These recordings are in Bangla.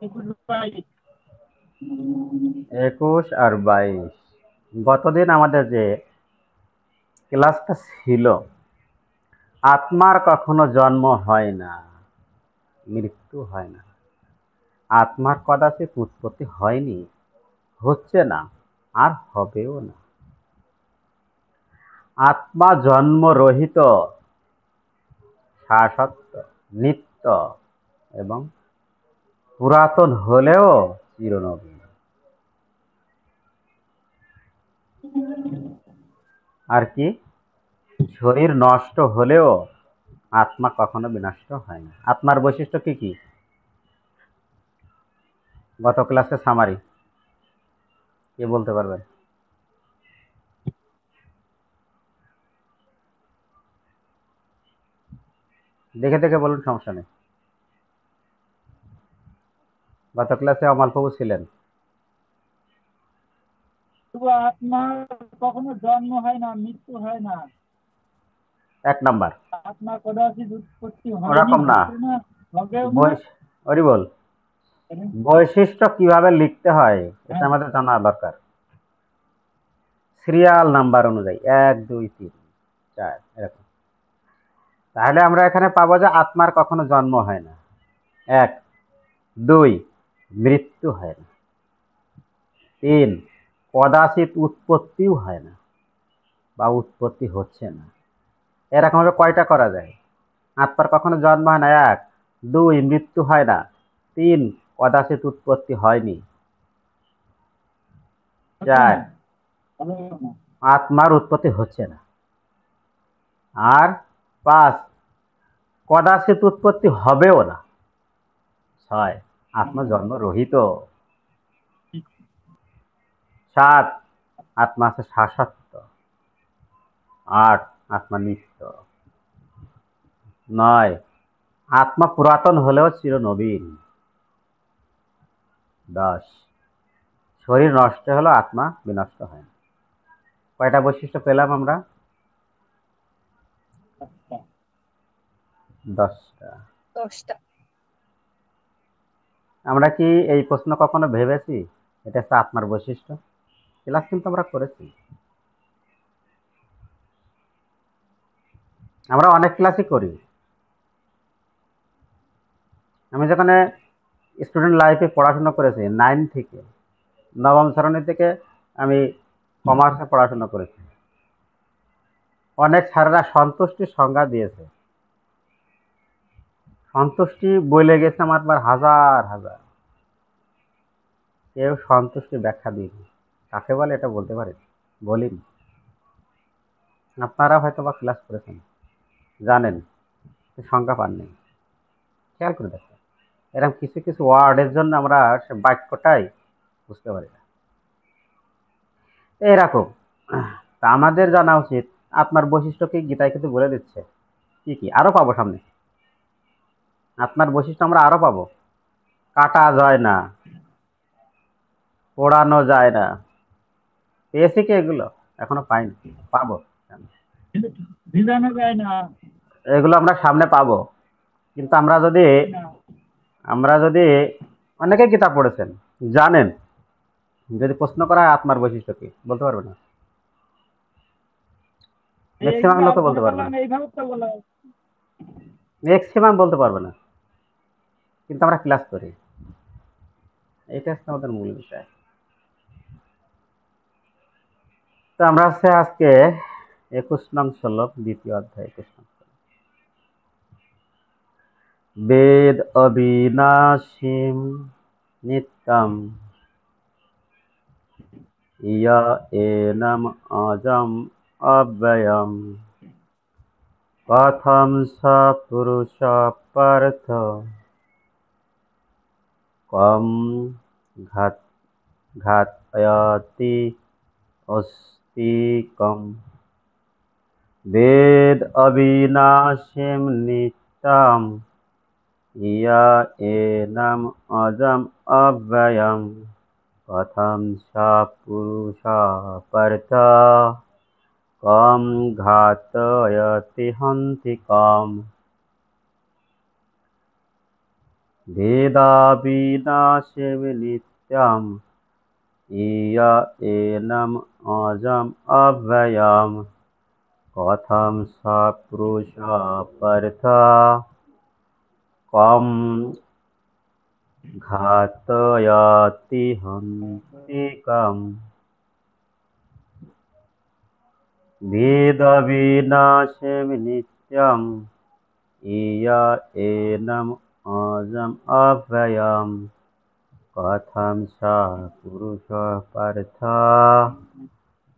21 আর 22। গতদিন আমাদের যে ক্লাসটা ছিল, আত্মার কখনো জন্ম হয় না, মৃত্যু হয় না। আত্মার কদাচিৎ উৎপত্তি হয়নি, হচ্ছে না, আর হবেও না। আত্মা জন্মরহিত, শাশ্বত, নিত্য এবং পুরাতন হলেও চিরনবীন। আর কি, শরীর নষ্ট হলেও আত্মা কখনো বিনষ্ট হয় না। আত্মার বৈশিষ্ট্য কি কি? গত ক্লাসে সামারি কে বলতে পারবেন? দেখে দেখে বলুন, সমস্যা নেই। গত ক্লাসে অমলপ্রভু ছিলেন। আত্মার কখনো জন্ম হয় না, মৃত্যু হয় না। 1 নাম্বার। আত্মা কদাচিৎ উৎপত্তি হয়নি, ওরকম না, হচ্ছে না, হবেও না। ওরি বল, বৈশিষ্ট্য কিভাবে লিখতে হয় এটা হ্যাঁ, আমাদের জানা দরকার। সিরিয়াল নাম্বার অনুযায়ী 1 2 3 4 এরকম। তাহলে আমরা এখানে পাবো যে আত্মার কখনো জন্ম হয় না, 1। 2, মৃত্যু হয় না। 3, কদাচিৎ উৎপত্তিও হয় না বা উৎপত্তি হচ্ছে না। এরকম ভাবে কয়টা করা যায়? আত্মার কখনো জন্ম হয় না, 1। 2, মৃত্যু হয় না। 3, কদাচিৎ উৎপত্তি হয়নি। হচ্ছে 4, না, হবেও না। আত্মার উৎপত্তি হচ্ছে না। আর 5, কদাচিৎ উৎপত্তি হবেও না। 6, আত্মা জন্মরহিত। 7, আত্মা আছে শাশ্বত। 8, আত্মা নিত্য। 9, আত্মা পুরাতন হলেও চিরনবীন। 10, শরীর নষ্ট হলেও আত্মা বিনষ্ট হয় না। কয়টা বৈশিষ্ট্য পেলাম আমরা? আচ্ছা, 10টা। 10টা। আমরা কি এই প্রশ্ন কখনো ভেবেছি এটা হচ্ছে আত্মার বৈশিষ্ট্য? ক্লাস কিন্তু আমরা করেছি, আমরা অনেক ক্লাসই করি। আমি যেখানে স্টুডেন্ট লাইফে পড়াশোনা করেছি, 9 থেকে 9ম শ্রেণী থেকে আমি কমার্সে পড়াশোনা করেছি। অনেক স্যারেরা সন্তুষ্টির সংজ্ঞা দিয়েছে, সন্তুষ্টি বলে গেছে আমার হাজার হাজার, কেউ সন্তুষ্টি ব্যাখ্যা দিইনি। কাকে বলে এটা বলতে পারেন? বলিনি। আপনারা হয়তো বা ক্লাস করেছেন, জানেন, সংজ্ঞা পাননি। খেয়াল করে দেখেন, এরকম কিছু কিছু ওয়ার্ডের জন্য আমরা সে বাক্যটাই বুঝতে পারি না। এরকম তা আমাদের জানা উচিত আপনার বৈশিষ্ট্য কি, গীতায় কিন্তু বলে দিচ্ছে কি কি আরো পাবো সামনে। আপনার বৈশিষ্ট্য আমরা আরো পাবো। কাটা যায় না, পোড়ানো যায় না, পেয়েছি কি এগুলো? এখনো পাইনি, পাবো। ভিজানো যায় না। এগুলো আমরা সামনে পাবো। কিন্তু না, আমরা যদি অনেকে কিতাব পড়েছেন, জানেন, যদি প্রশ্ন করা হয় আত্মার বৈশিষ্ট্য কি, বলতে পারবে না। ম্যাক্সিমাম এইগুলো লোক বলতে আলোচনা পারবে না, করলাম এইভাবে তো বলা। ম্যাক্সিমাম বলতে পারবে না। কিন্তু আমরা ক্লাস করি, এটা হচ্ছে আমাদের মূল বিষয়। তো আমরা হচ্ছে আজকে 21 নং শ্লোক, 2য় অধ্যায় 21 নং শ্লোক। বেদ অবিনাশীম নিত্যম ইয়া এনম অজম অব্যয়ম কথম স পুরুষ পার্থ কম ঘাত ঘাতয়তি অস্তি কম। বেদ অবিনাশীম নিত্যম ইয়া এনম অজম অব্যয়ম কথম স পুরুষ পার্থ কম ঘাতয়তি হন্তি কম। भेदाविनाशे नित्यम् इया एनम् अजम् अव्ययम् कथं स पुरुषः पार्थ कं घातयति हन्तिकम् भेदविनाशे नित्यम् इया एनम् अजम् अव्ययम् कथं स पुरुषः पार्थ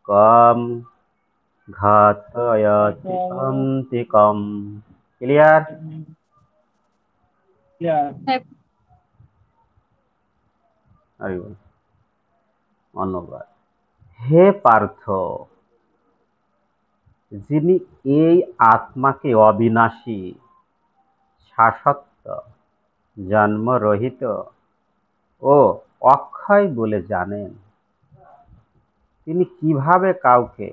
कं घातयति हन्तिकम्। क्लियर? ধন্যবাদ। হে পার্থ, যিনি এই আত্মাকে অবিনাশী, শাশ্বত, জন্মরহিত ও অক্ষয় বলে জানেন, তিনি কিভাবে কাউকে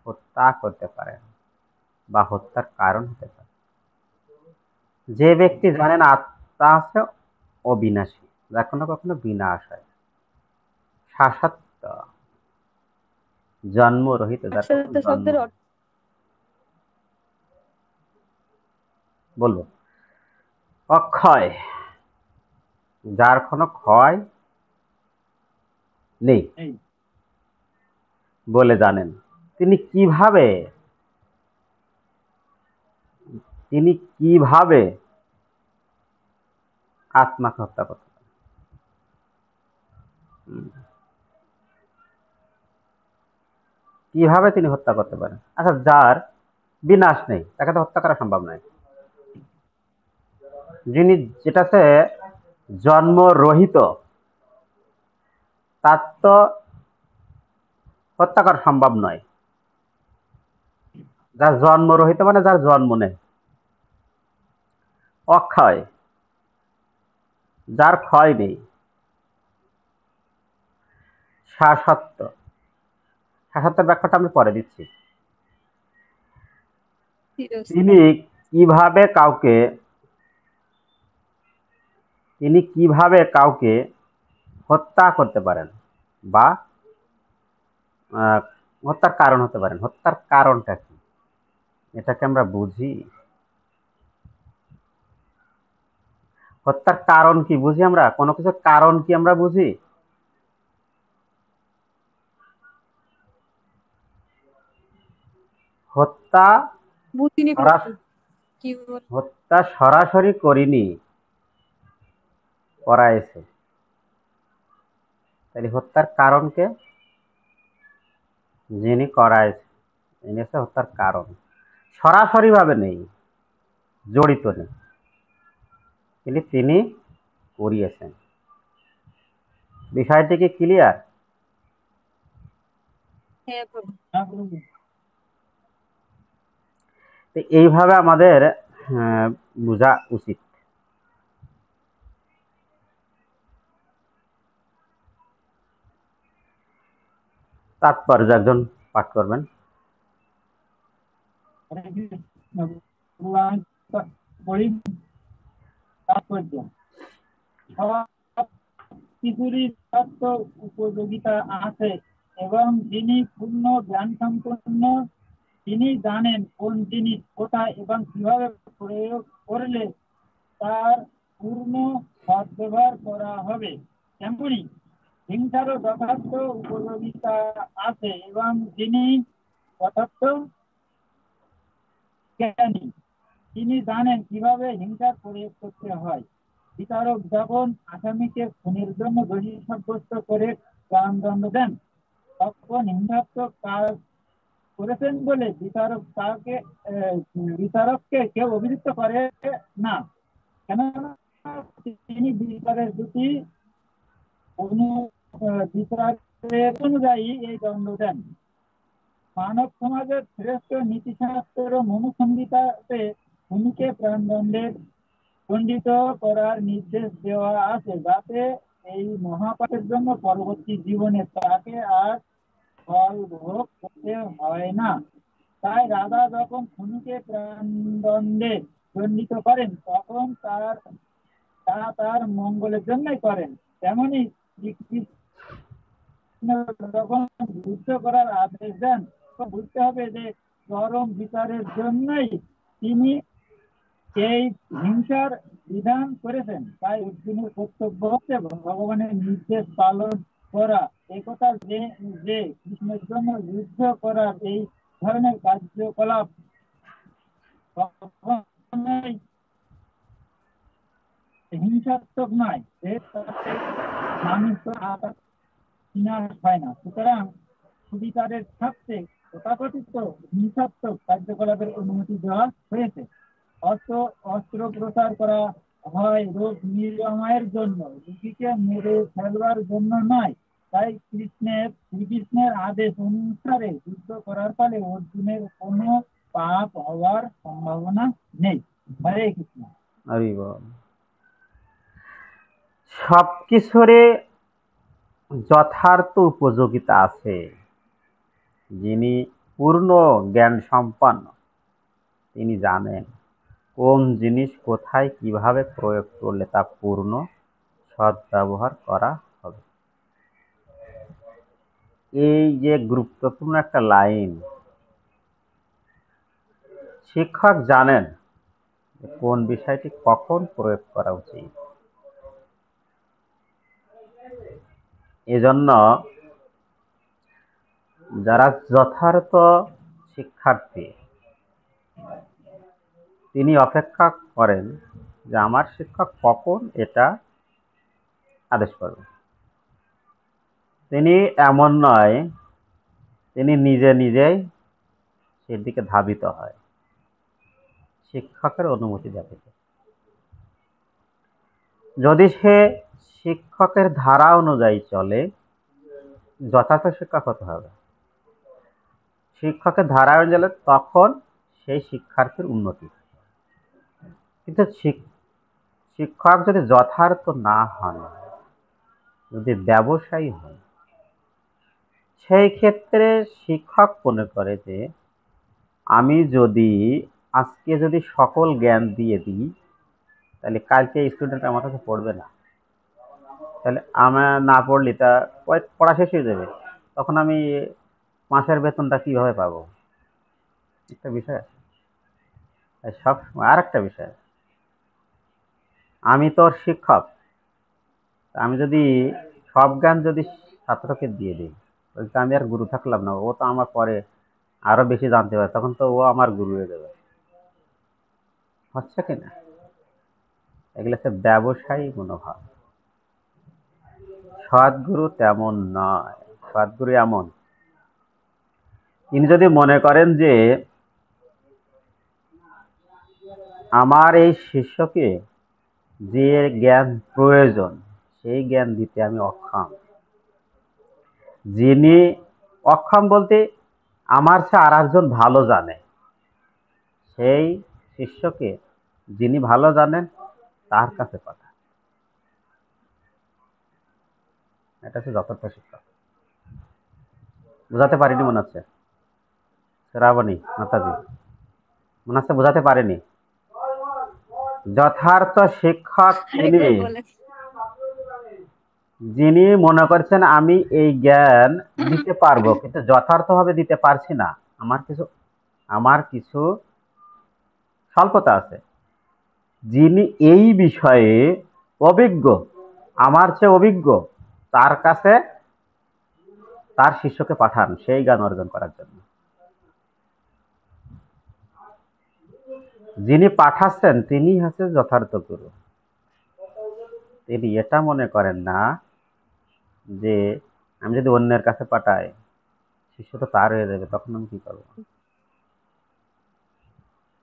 হত্যা করতে পারেন বা হত্যার কারণ হতে পারে? যে ব্যক্তি জানেন আত্মা আছে অবিনাশী, যার কোনো কখনো বিনাশ হয়, শাশ্বত, জন্মরহিত, যার কখনো জন্ম হয়। বলবো অক্ষয়, যার কোনো ক্ষয় নেই বলে জানেন, তিনি কিভাবে আত্মাকে হত্যা করতে পারেন? কিভাবে তিনি হত্যা করতে পারেন? আচ্ছা, যার বিনাশ নেই তাকে তো হত্যা করা সম্ভব নয়। যেটাতে জন্মরহিত, তার তো হত্যা করা সম্ভব নয়। যার জন্মরহিত মানে যার জন্ম নেই। অক্ষয়, যার ক্ষয় নেই। শাশ্বত, শাশ্বতের ব্যাখ্যাটা আমি পরে দিচ্ছি। তিনি কিভাবে কাউকে হত্যা করতে পারেন বা হত্যার কারণ হতে পারেন? হত্যার কারণটা কি, এটাকে আমরা বুঝি? হত্যার কারণ কি বুঝি আমরা? কোনো কিছুর কারণ কি আমরা বুঝি? হত্যা সরাসরি করিনি, করাইছে। তাহলে হত্যার কারণকে যিনি করাইছে, ইনি হচ্ছে হত্যার কারণ। সরাসরি ভাবে নেই, জড়িত নেই, কিন্তু তিনি করিয়েছেন। বিষয়টি কি ক্লিয়ার? এইভাবে আমাদের বোঝা উচিত। তাৎপর্য একজন পাঠ করবেন। কিছুরই যথার্থ উপযোগিতা আছে এবং যিনি পূর্ণ জ্ঞান সম্পন্ন, তিনি জানেন কোন জিনিস কোথায় এবং কিভাবে প্রয়োগ করলে তার পূর্ণ সদ্ব্যবহার করা হবে। তেমনি হিংসারও যথার্থ উপযোগিতা আছে এবং যিনি যথার্থ জ্ঞানী, তিনি জানেন কিভাবে হিংসার প্রয়োগ করতে হয়। বিচারক যখন আসামিকে খুনের জন্য দোষী সাব্যস্ত করে প্রাণদণ্ড দেন, তখন হিংসাত্মক কাজ করেছেন বলে বিচারককে কেউ অভিযুক্ত করে না, কেননা তিনি বিচারের প্রতি বিচারের অনুযায়ী এই দণ্ড দেন। মানব সমাজের শ্রেষ্ঠ নীতিশাস্ত্র ও মনুসংহিতাতে খুনিকে প্রাণদণ্ডে দণ্ডিত করার নির্দেশ দেওয়া আছে, যাতে এই মহাপাপের জন্য পরবর্তী জীবনে তাকে আর ফল ভোগ করতে হয় না। তাই রাজা যখন খুনিকে প্রাণদণ্ডে দণ্ডিত করেন, তখন তার তা তার মঙ্গলের জন্যই করেন। তেমনি শ্রীকৃষ্ণ যখন যুদ্ধ করার আদেশ দেন, তখন বুঝতে হবে যে চরম বিচারের জন্যই তিনি এই হিংসার বিধান করেছেন। তাই অর্জুনের কর্তব্য হচ্ছে ভগবানের নির্দেশ পালন করা। একথা যে যে কৃষ্ণের জন্য যুদ্ধ করার এই ধরনের কার্যকলাপ কখনোই হিংসাত্মক নয়, এর সাথে মানুষের আত্মার বিনাশ হয় না। সুতরাং সুবিচারের স্বার্থে তথাকথিত হিংসাত্মক কার্যকলাপের অনুমতি দেওয়া হয়েছে। অস্ত্র অস্ত্র প্রচার করা হয় রোগ নিরাময়ের জন্য, রোগীকে মেরে ফেলবার জন্য নয়। তাই শ্রীকৃষ্ণের আদেশ অনুসারে যুদ্ধ করার ফলে অর্জুনের কোনো পাপ হওয়ার সম্ভাবনা নেই। হরে কৃষ্ণ। হরি বল। সবকিছুরই যথার্থ উপযোগিতা আছে। যিনি পূর্ণ জ্ঞান সম্পন্ন, তিনি জানেন কোন জিনিস কোথায় কিভাবে প্রয়োগ করলে তা পূর্ণ সদ্ব্যবহার করা হবে। এই যে গুরুত্বপূর্ণ একটা লাইন, শিক্ষক জানেন কোন বিষয়টি কখন প্রয়োগ করা উচিত। এজন্য যারা যথার্থ শিক্ষার্থী, তিনি অপেক্ষা করেন যে আমার শিক্ষক কখন এটা আদেশ করবে। তিনি এমন নয়, তিনি নিজে নিজেই সেদিকে ধাবিত হয় শিক্ষকের অনুমতি ব্যতীত। যদি সে শিক্ষকের ধারা অনুযায়ী চলে, যথার্থ শিক্ষক হতে হবে। শিক্ষকের ধারা অনুযায়ী তখন সেই শিক্ষার্থীর উন্নতি। কিন্তু শিক্ষক যদি যথার্থ না হন, যদি ব্যবসায়ী হন, সেই ক্ষেত্রে শিক্ষক মনে করে যে আমি যদি আজকে যদি সকল জ্ঞান দিয়ে দিই, তাহলে কালকে স্টুডেন্ট আমার কাছে পড়বে না। তাহলে আমার না পড়লে তা পড়া শেষ হয়ে যাবে, তখন আমি মাসের বেতনটা কিভাবে পাবো? একটা বিষয় আছে। সব আর একটা বিষয়, আমি তোর শিক্ষক, আমি যদি সব জ্ঞান যদি ছাত্রকে দিয়ে দিই, তাহলে আমি আর গুরু থাকলাম না। ও তো আমার পরে আরো বেশি জানতে পারে, তখন তো ও আমার গুরু হয়ে যাবে। হচ্ছে কিনা? এগুলো হচ্ছে ব্যবসায়ী মনোভাব। সদ্গুরু তেমন নয়। সদ্গুরু এমন, তিনি যদি মনে করেন যে আমার এই শিষ্যকে যে জ্ঞান প্রয়োজন সেই জ্ঞান দিতে আমি অক্ষম, যিনি অক্ষম বলতে আমার চেয়ে আর একজন ভালো জানে, সেই শিষ্যকে যিনি ভালো জানেন তার কাছে পাঠান। এটা হচ্ছে যথার্থ শিক্ষা। বোঝাতে পারিনি মনে হচ্ছে শ্রাবণী মাতাজি, মনে হচ্ছে বোঝাতে পারেনি। যথার্থ শিক্ষক তিনি যিনি মনে করছেন আমি এই জ্ঞান দিতে পারবো, কিন্তু যথার্থভাবে দিতে পারছি না, আমার কিছু স্বল্পতা আছে। যিনি এই বিষয়ে অভিজ্ঞ, আমার চেয়ে অভিজ্ঞ, তার কাছে তার শিষ্যকে পাঠান সেই জ্ঞান অর্জন করার জন্য। যিনি পাঠাচ্ছেন তিনি হচ্ছেন যথার্থ গুরু। তিনি এটা মনে করেন না যে আমি যদি অন্যের কাছে পাঠাই শিষ্য তো তার হয়ে যাবে, তখন আমি কি করবো?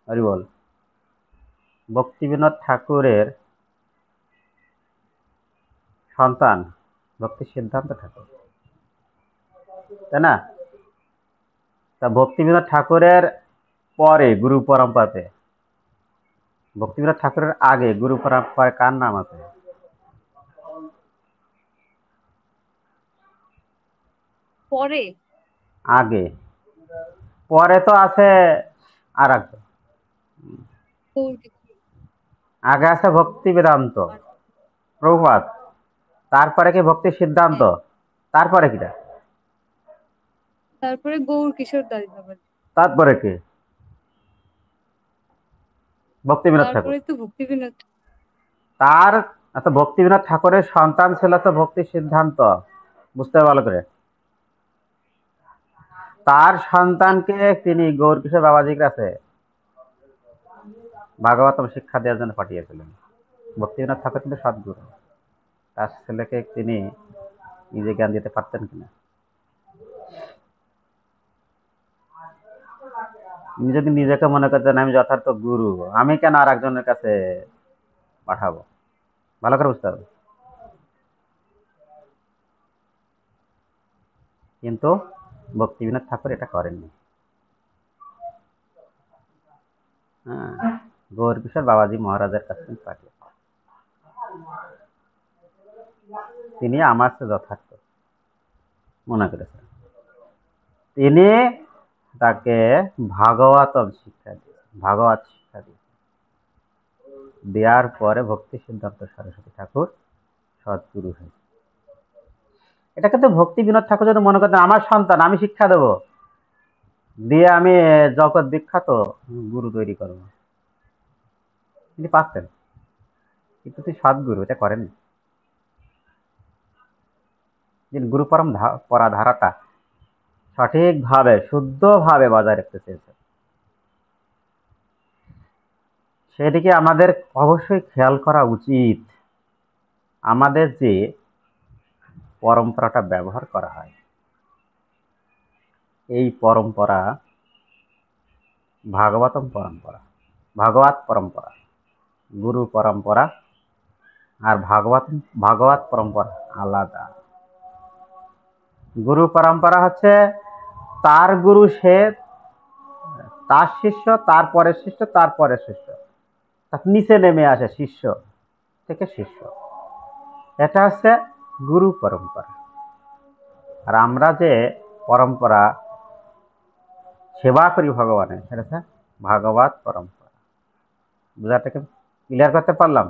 হরি বল। ভক্তিবিনোদ ঠাকুরের সন্তান ভক্তি সিদ্ধান্ত ঠাকুর, তাই না? তা ভক্তিবিনোদ ঠাকুরের পরে গুরু পরম্পরাতে, ভক্তিবিনোদ ঠাকুরের আগে গুরু পরম্পরায় কার নাম আছে? পরে আগে, পরে তো আছে আর একজন। আগে আছে ভক্তি বেদান্ত, প্রভুপাদ, তারপরে কি ভক্তির সিদ্ধান্ত, হ্যাঁ, তারপরে কিটা, তারপরে গৌর কিশোর দাস বাবাজি, তারপরে কি ভক্তি বিনোদ ঠাকুর। তারপরে তো ভক্তি বিনোদ। তার আচ্ছা, ভক্তি বিনোদ ঠাকুরের সন্তান ছিল তো ভক্তি সিদ্ধান্ত, বুঝতে হবে ভালো করে। তার সন্তানকে তিনি গৌরকিশোর বাবাজির কাছে ভাগবতম শিক্ষা দেওয়ার জন্য পাঠিয়েছিলেন। ভক্তি বিনোদ ঠাকুর কিন্তু সদ্গুরু, তার ছেলেকে তিনি নিজে জ্ঞান দিতে পারতেন কিনা। তিনি যদি নিজেকে মনে করতেন আমি যথার্থ গুরু, আমি কেন আর একজনের কাছে পাঠাবো, ভালো করে বুঝতে হবে। কিন্তু ভক্তি বিনোদ ঠাকুর এটা করেননি। হ্যাঁ, গৌরকিশোর বাবাজি মহারাজের কাছে পাঠিয়ে, তিনি আমার চেয়ে যথার্থ মনে করেছেন। তিনি তাকে ভাগবতম শিক্ষা দিয়েছেন, ভাগবত শিক্ষা দিয়েছেন। দেওয়ার পরে ভক্তি সিদ্ধান্ত সরস্বতী ঠাকুর সদ্গুরু হয়েছে। এটা কিন্তু ভক্তি বিনোদ ঠাকুর যদি মনে করতেন আমার সন্তান আমি শিক্ষা দেব, দিয়ে আমি জগৎ বিখ্যাত গুরু তৈরি করব, তিনি পারতেন। কিন্তু তিনি সদ্গুরু এটা করেননি। যিনি গুরু পরা ধারাটা সঠিকভাবে শুদ্ধভাবে বজায় রাখতে চেয়েছেন, সেদিকে আমাদের অবশ্যই খেয়াল করা উচিত। আমাদের যে পরম্পরাটা ব্যবহার করা হয়, এই পরম্পরা ভাগবতম পরম্পরা, ভাগবত পরম্পরা, গুরু পরম্পরা আর ভাগবত পরম্পরা আলাদা। গুরু পরম্পরা হচ্ছে তার গুরু সে, তার শিষ্য, তারপরের শিষ্য, তারপরের শিষ্য, তার নিচে নেমে আসে শিষ্য থেকে শিষ্য, এটা হচ্ছে গুরু পরম্পরা। আর আমরা যে পরম্পরা সেবা করি ভগবানের, সেটা হচ্ছে ভাগবত পরম্পরা। বুঝাটাকে ক্লিয়ার করতে পারলাম?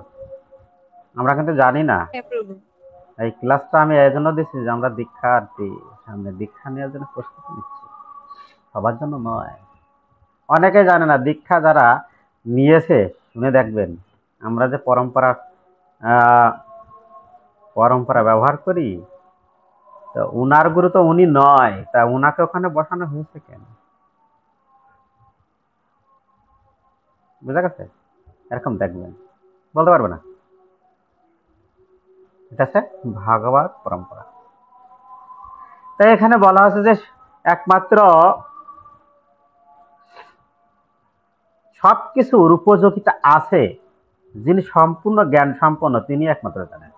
আমরা কিন্তু জানি না। হ্যাঁ প্রভু। এই ক্লাসটা আমি এই জন্য দিচ্ছি যে আমরা দীক্ষার্থী, সামনে দীক্ষা নেওয়ার জন্য প্রস্তুতি নিচ্ছি, সবার জন্য নয়। অনেকে জানে না, দীক্ষা যারা নিয়েছে শুনে দেখবেন আমরা যে পরম্পরা ব্যবহার করি, তো উনার গুরু তো উনি নয়, তা উনাকে ওখানে বসানো হয়েছে কেন? বুঝা গেছে? এরকম দেখবেন, বলতে পারবে না। এটা হচ্ছে ভাগবত পরম্পরা। তাই এখানে বলা হচ্ছে যে একমাত্র সবকিছুর উপযোগিতা আছে, যিনি সম্পূর্ণ জ্ঞান সম্পন্ন তিনি একমাত্র জানেন,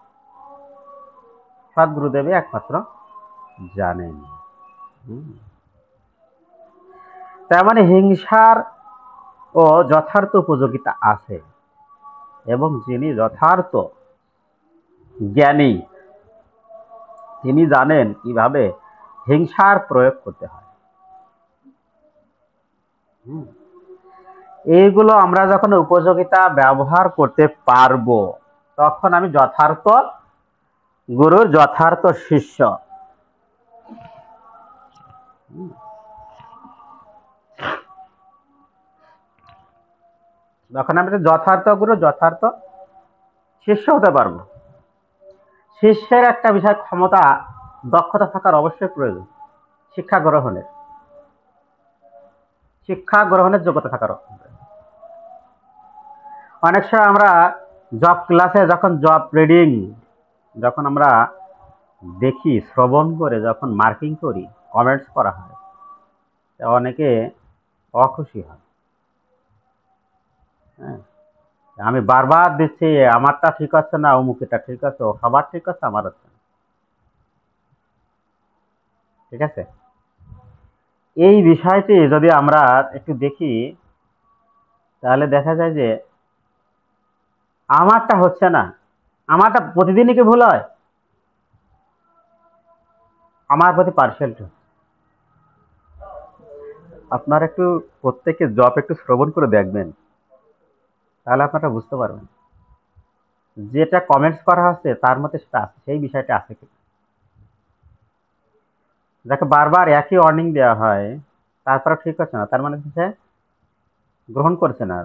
সদ্গুরুদেবী একমাত্র জানেন। তার মানে হিংসার ও যথার্থ উপযোগিতা আছে, এবং যিনি যথার্থ জ্ঞানী তিনি জানেন কিভাবে হিংসার প্রয়োগ করতে হয়। এইগুলো আমরা যখন উপযোগিতা ব্যবহার করতে পারবো, তখন আমি যথার্থ গুরুর যথার্থ শিষ্য। যখন আমি যথার্থ গুরু যথার্থ শিষ্য হতে পারবো। শিষ্যের একটা বিষয় ক্ষমতা, দক্ষতা থাকার অবশ্যই প্রয়োজন। শিক্ষা গ্রহণের যোগ্যতা থাকার। অনেক সময় আমরা জব ক্লাসে যখন জব রিডিং যখন আমরা দেখি, শ্রবণ করে যখন মার্কিং করি, কমেন্টস করা হয়, অনেকে অখুশি হয়। হ্যাঁ, আমি বারবার দিচ্ছি আমারটা ঠিক আছে না, অমুকেটা ঠিক আছে, সবার ঠিক আছে, আমার হচ্ছে না। ঠিক আছে, এই বিষয়টি যদি আমরা একটু দেখি, তাহলে দেখা যায় যে আমারটা হচ্ছে না, আমারটা প্রতিদিনই কি ভুল হয়, আমার প্রতি পার্সেল। আপনারা একটু প্রত্যেকে জব একটু শ্রবণ করে দেখবেন, তাহলে আপনারা বুঝতে পারবেন। যেটা কমেন্টস করা হচ্ছে তার মধ্যে সেটা আছে, সেই বিষয়টা আছে কি, যাকে বারবার একই ওয়ার্নিং দেওয়া হয় তারপরে ঠিক হচ্ছে না, তার মানে সে গ্রহণ করছে না,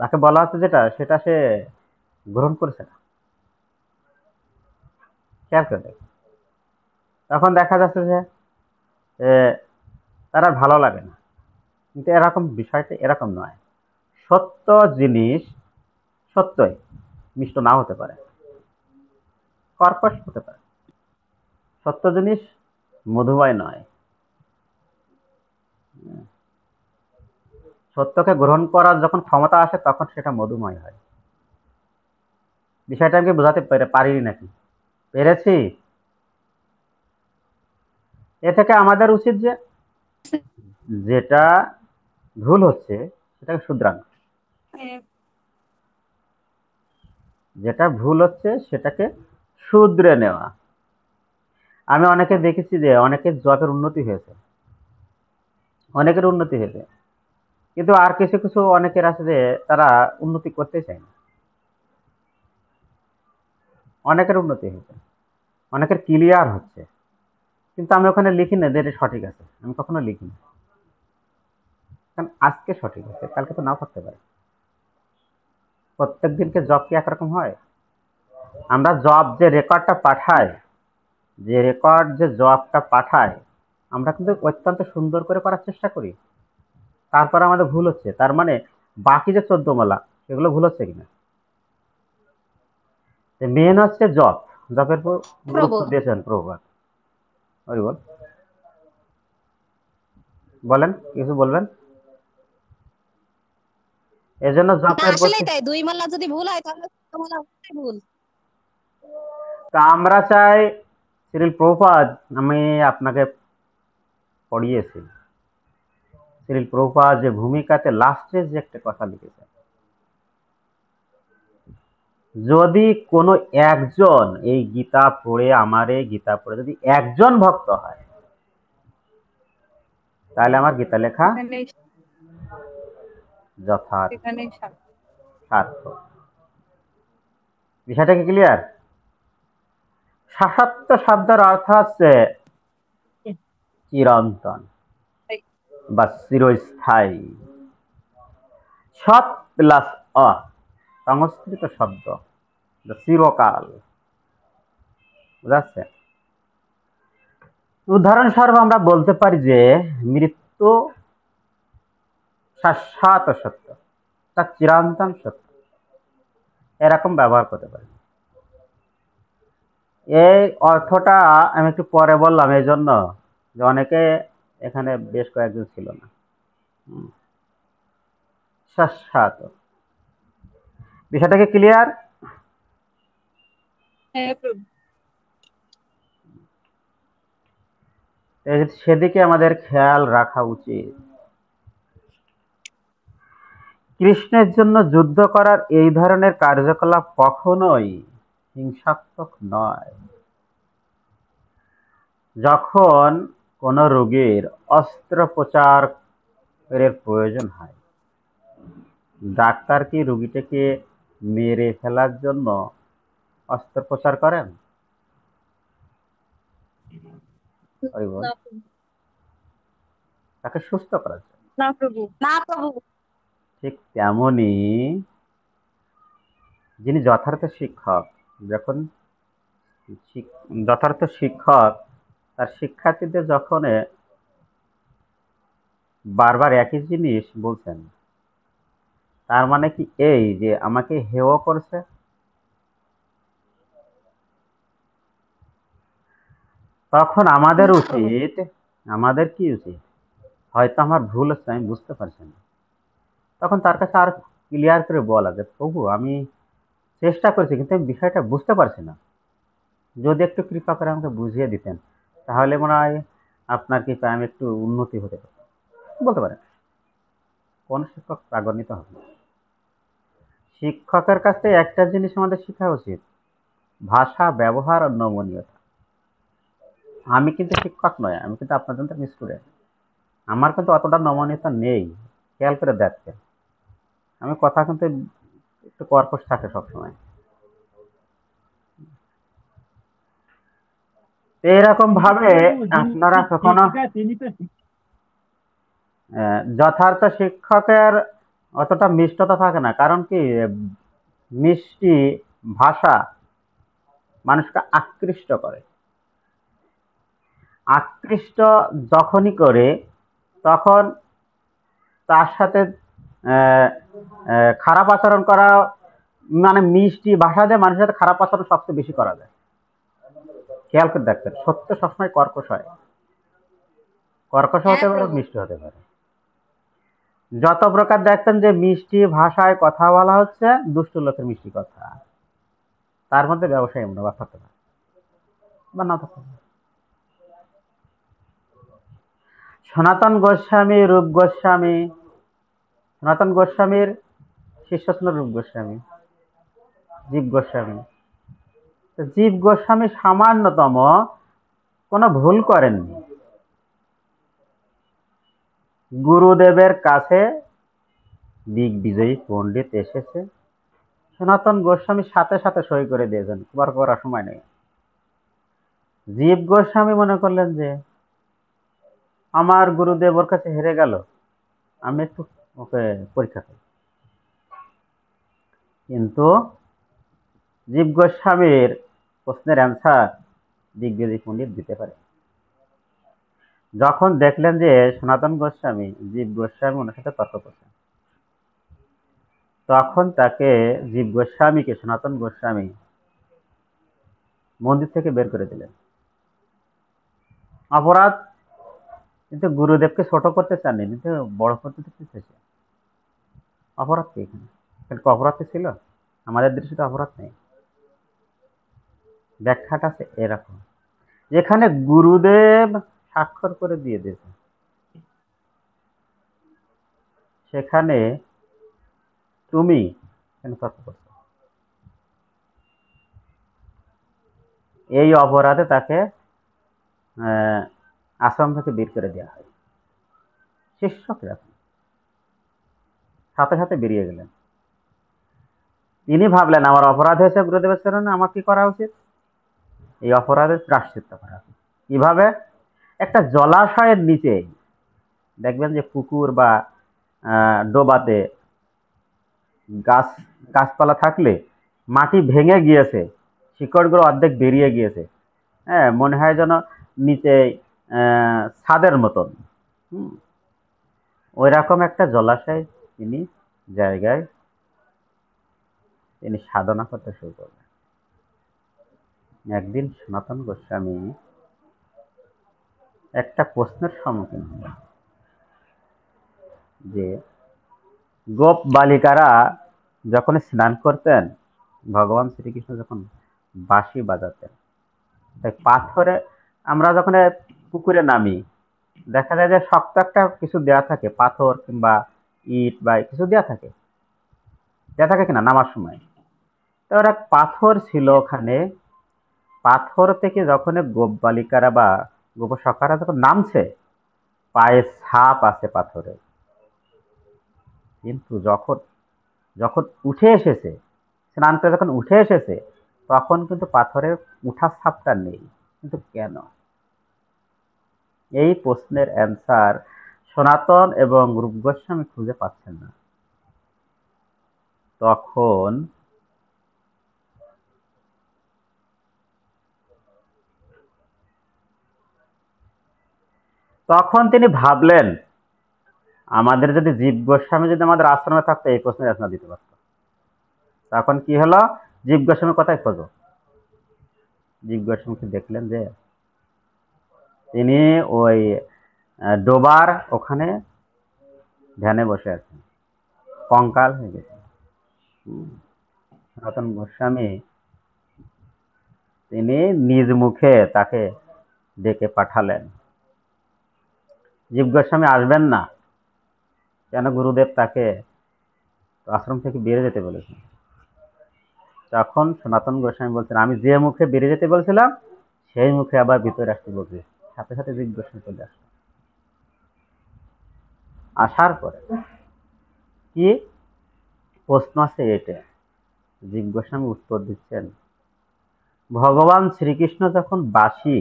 তাকে বলা হচ্ছে যেটা সেটা সে গ্রহণ করছে না। খেয়াল করে দেখ, তখন দেখা যাচ্ছে যে এ, তার আর ভালো লাগে না। কিন্তু এরকম বিষয়টা এরকম নয়, সত্য জিনিস সত্যই মিষ্ট নাও হতে পারে, কর্কশ হতে পারে, সত্য জিনিস মধুময় নয়। সত্যকে গ্রহণ করার যখন ক্ষমতা আসে তখন সেটা মধুময় হয়। বিষয়টা আমি বোঝাতে পারিনি নাকি? পেরেছি? এ থেকে আমাদের উচিত যে যেটা ভুল হচ্ছে সেটাকে শুধরানো, হ্যাঁ, যেটা ভুল হচ্ছে সেটাকে শুধরে নেওয়া। আমি অনেকে দেখেছি যে অনেকের জবের উন্নতি হয়েছে, অনেকের উন্নতি হয়েছে, কিন্তু আর কিছু কিছু অনেকের আছে যে তারা উন্নতি করতে চায় না। অনেকের উন্নতি হয়েছে, অনেকের ক্লিয়ার হচ্ছে, কিন্তু আমি ওখানে লিখি না যে এটা সঠিক আছে, আমি কখনো লিখি না, কারণ আজকে সঠিক আছে কালকে তো নাও থাকতে পারে। প্রত্যেক দিনকে জব কি একরকম হয়? আমরা জব যে রেকর্ডটা পাঠাই, যে রেকর্ড যে জবটা পাঠাই, আমরা কিন্তু অত্যন্ত সুন্দর করে করার চেষ্টা করি, তারপরে আমাদের ভুল হচ্ছে, তার মানে বাকি যে 14 মালা সেগুলো ভুল হচ্ছে কিনা। মেন হচ্ছে জব, জবের উপর গুরুত্ব প্রবল দিয়েছেন প্রভুপাদ। ওই বলেন, কিছু বলবেন? এজন্য না জবের আসলেই প্রতি, তাই, 2 মালা যদি ভুল হয় তাহলে 6 মালা অবশ্যই ভুল। তা আমরা চাই শ্রীল প্রভুপাদ, আমি আপনাকে পড়িয়েছি, শ্রীল প্রভুপাদ যে ভূমিকাতে লাস্টে যে একটা কথা লিখেছে, যদি কোনো একজন এই গীতা পড়ে, আমার এই গীতা পড়ে যদি একজন ভক্ত হয়, তাহলে আমার গীতা লেখা এখানেই যথার্থ এখানেই সার্থক। বিষয়টা কি ক্লিয়ার? শাশ্বত শব্দের অর্থ হচ্ছে চিরন্তন সার্থক। বা চিরস্থায়ী। সৎ প্লাস অ সংস্কৃত শব্দ, যা চিরকাল, বুঝাচ্ছে। উদাহরণস্বরূপ আমরা বলতে পারি যে মৃত্যু শাশ্বত সত্য, তা চিরন্তন সত্য, এরকম ব্যবহার করতে পারি। এই অর্থটা আমি একটু পরে বললাম এই জন্য যে অনেকে এখানে বেশ কয়েকজন ছিল না। শাশ্বত, বিষয়টা কি ক্লিয়ার? হ্যাঁ প্রভু। সেদিকে আমাদের খেয়াল রাখা উচিত। কৃষ্ণের জন্য যুদ্ধ করার এই ধরনের কার্যকলাপ কখনোই হিংসাত্মক নয়। যখন কোনো রোগীর অস্ত্রোপচারের প্রয়োজন হয়, ডাক্তার কি রোগীটাকে মেরে ফেলার জন্য অস্ত্রোপচার করেন? ওই বল, না প্রভু। তাকে সুস্থ করার জন্য। না প্রভু। না প্রভু। ঠিক তেমনি যিনি যথার্থ শিক্ষক, যখন যথার্থ শিক্ষক তার শিক্ষার্থীদের যখন বারবার একই জিনিস বলছেন, তার মানে কি এই যে আমাকে হেয় করছে? তখন আমাদের না প্রভু। উচিত, আমাদের কি উচিত, হয়তো আমার ভুল হচ্ছে আমি বুঝতে পারছি না, তখন তার কাছে আর ক্লিয়ার করে বলা যে প্রভু আমি চেষ্টা করছি কিন্তু আমি বিষয়টা বুঝতে পারছি না, যদি একটু কৃপা করে আমাকে বুঝিয়ে দিতেন তাহলে মনে হয় আপনার কৃপায় আমি একটু উন্নতি হতে পারতাম, বলতে পারেন। কোন শিক্ষক রাগান্বিত হবে না। শিক্ষকের কাছ থেকে একটা জিনিস আমাদের শেখা উচিত, ভাষা ব্যবহার আর নমনীয়তা। আমি কিন্তু শিক্ষক নয়, আমি কিন্তু আপনার জন্য স্টুডেন্ট, আমার কিন্তু অতটা নমনীয়তা নেই, খেয়াল করে দেখবেন। আমি কথা কিন্তু একটু কর্কশ থাকে সবসময়, তো এরকম ভাবে কিন্তু যিনি আপনারা কখনো শিক্ষক তিনি তো যথার্থ শিক্ষকের অতটা মিষ্টতা থাকে না, কারণ কি মিষ্টি ভাষা মানুষকে আকৃষ্ট করে। আকৃষ্ট যখনই করে তখন তার সাথে আহ, খারাপ আচরণ করা, মানে মিষ্টি ভাষা দিয়ে মানুষের সাথে খারাপ আচরণ সবচেয়ে বেশি করা যায়। খেয়াল করে দেখবেন, সত্য সবসময় কর্কশ হয়, কর্কশ হ্যাঁ হতে পারে, প্রভু। মিষ্টি হতে পারে। যত প্রকার দেখবেন যে মিষ্টি ভাষায় কথা বলা হচ্ছে, দুষ্ট লোকের মিষ্টি কথা, তার মধ্যে ব্যবসায়ী মনোভাব থাকতে পারে বা না থাকতে পারে। সনাতন গোস্বামী, রূপ গোস্বামী, সনাতন গোস্বামীর শিষ্য ছিল রূপ গোস্বামী, জীব গোস্বামী। তো জীব গোস্বামী সামান্যতম কোনো ভুল করেননি। গুরুদেবের কাছে দিগ্বিজয়ী পণ্ডিত এসেছে, সনাতন গোস্বামীর সাথে সাথে সই করে দিয়েছেন, তোমার করার সময় নেই। জীব গোস্বামী মনে করলেন যে আমার গুরুদেব ওর কাছে হেরে গেল, আমি একটু ওকে পরীক্ষা করি। কিন্তু জীব গোস্বামীর প্রশ্নের অ্যান্সার দিগ্বিজয়ী পণ্ডিত দিতে পারে। যখন দেখলেন যে সনাতন গোস্বামী জীব গোস্বামী ওনার সাথে তর্ক করছেন, তখন তাকে জীব গোস্বামীকে সনাতন গোস্বামী মন্দির থেকে বের করে দিলেন। অপরাধ, কিন্তু গুরুদেবকে ছোট করতে চাননি, কিন্তু বড় করতে চেয়েছে। অপরাধ কি এখানে? এখানে কি অপরাধ ছিল? আমাদের দৃষ্টিতে অপরাধ নেই। ব্যাখ্যাটা আছে এরকম, যেখানে গুরুদেব স্বাক্ষর করে দিয়ে দিয়েছে, সেখানে তুমি কেন তর্ক করছো? এই অপরাধে তাকে আশ্রম থেকে বের করে দেওয়া হয়। শিষ্যকে সাথে সাথে বেরিয়ে গেলেন। তিনি ভাবলেন আমার অপরাধ হয়েছে গুরুদেবের চরণে, আমার কি করা উচিত? এই অপরাধের প্রায়শ্চিত্ত করা উচিত। কিভাবে? একটা জলাশয়ের নিচে দেখবেন যে পুকুর বা ডোবাতে গাছ গাছপালা থাকলে মাটি ভেঙে গিয়েছে, শিকড়গুলো অর্ধেক বেরিয়ে গিয়েছে, হ্যাঁ, মনে হয় যেন নিচে ছাদের মতন। ওই রকম একটা জলাশয় তিনি জায়গায় তিনি সাধনা করতে শুরু করলেন। একদিন সনাতন গোস্বামী একটা প্রশ্নের সম্মুখীন হলেন যে গোপ বালিকারা যখন স্নান করতেন, ভগবান শ্রীকৃষ্ণ যখন বাঁশি বাজাতেন, তাই পাথরে, আমরা যখন পুকুরে নামি দেখা যায় যে শক্ত একটা কিছু দেয়া থাকে, পাথর কিংবা ইট বা কিছু দেয়া থাকে কিনা নামার সময়। তো ওরা পাথর ছিল ওখানে, পাথর থেকে যখন গোপ বালিকারা বা গোপ সখারা যখন নামছে, পায়ে ছাপ আছে পাথরে, কিন্তু যখন যখন উঠে এসেছে, স্নান করে যখন উঠে এসেছে, তখন কিন্তু পাথরের উঠার ছাপটা নেই। কিন্তু কেন? এই প্রশ্নের অ্যান্সার সনাতন এবং রূপ গোস্বামী খুঁজে পাচ্ছেন না। তখন তখন তিনি ভাবলেন, আমাদের যদি জীব গোস্বামী যদি আমাদের আশ্রমে থাকতো, এই প্রশ্নের অ্যান্সার দিতে পারতো। তখন কি হলো? জীব গোস্বামীর কথাই খোঁজো। জীব গোস্বামীকে দেখলেন যে তিনি ওই ডোবার ওখানে ধ্যানে বসে আছেন, কঙ্কাল হয়ে গেছে। সনাতন গোস্বামী তিনি নিজ মুখে তাকে ডেকে পাঠালেন, জীব গোস্বামী আসবেন না কেন? গুরুদেব তাকে আশ্রম থেকে বেরিয়ে যেতে বলেছেন। তখন সনাতন গোস্বামী বলছেন, আমি যে মুখে বেরিয়ে যেতে বলছিলাম সেই মুখে আবার ভিতরে আসতে বলছি। সাথে সাথে জীব গোস্বামী চলে আসলো। আসার পরে কি প্রশ্ন আছে এটা, জীব গোস্বামী উত্তর দিচ্ছেন, ভগবান শ্রীকৃষ্ণ যখন বাঁশি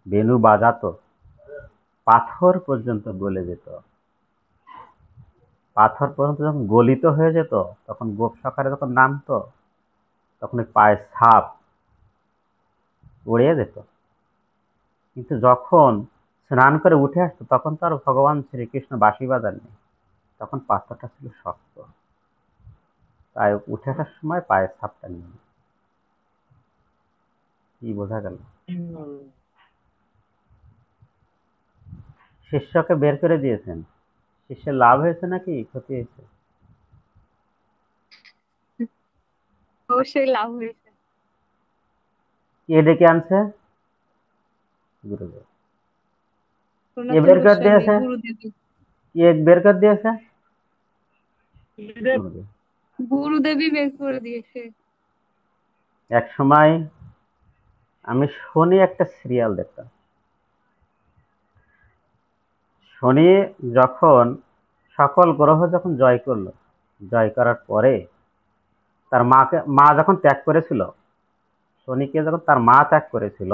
বেণু বাজাতো, পাথর পর্যন্ত গলে যেত। পাথর পর্যন্ত যখন গলিত হয়ে যেত, তখন গোপ সকারে যখন নামতো, তখন ওই পায়ের ছাপ উড়িয়ে যেত। কিন্তু যখন স্নান করে উঠে আসতো, তখন তো আর ভগবান শ্রীকৃষ্ণ বাঁশি বাজাননি, তখন পাথরটা ছিল শক্ত, তাই উঠে আসার সময় পায়ের ছাপটা নেই। কি বোঝা গেল? শিষ্যকে বের করে দিয়েছেন, শিষ্যের লাভ হয়েছে নাকি ক্ষতি হয়েছে? অবশ্যই লাভ হয়েছে। কে ডেকে আনছে? গুরুদেব। কে সনাতন বের করে গোস্বামী দিয়েছে? গুরুদেব। কে বের করে দিয়েছে? গুরুদেব গুরুদেব। গুরুদেবই বের করে দিয়েছে। এক সময় আমি শনি একটা সিরিয়াল দেখতাম। শনি যখন সকল গ্রহ যখন জয় করলো, জয় করার পরে তার মা যখন ত্যাগ করেছিল, শনিকে যখন তার মা ত্যাগ করেছিল,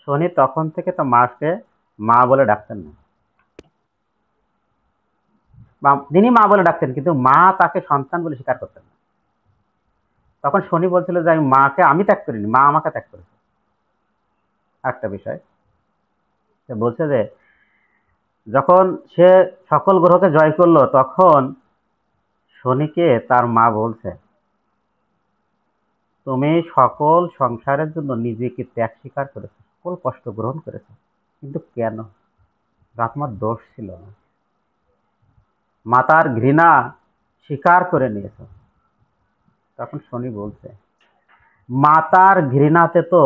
শনি তখন থেকে তার মাকে মা বলে ডাকতেন না। তিনি মা বলে ডাকতেন, কিন্তু মা তাকে সন্তান বলে স্বীকার করতেন না। তখন শনি বলছিল যে আমি ত্যাগ করিনি, মা আমাকে ত্যাগ করেছে। একটা বিষয় সে বলছে যে যখন সে সকল গ্রহকে জয় করলো, তখন শনিকে তার মা বলছে, তুমি সকল সংসারের জন্য নিজেকে ত্যাগ স্বীকার করেছো, সকল কষ্ট গ্রহণ করেছো, কিন্তু কেন? তোমার দোষ ছিল না, মাতার ঘৃণা স্বীকার করে নিয়েছ। তখন শনি বলছে, মাতার ঘৃণাতে তো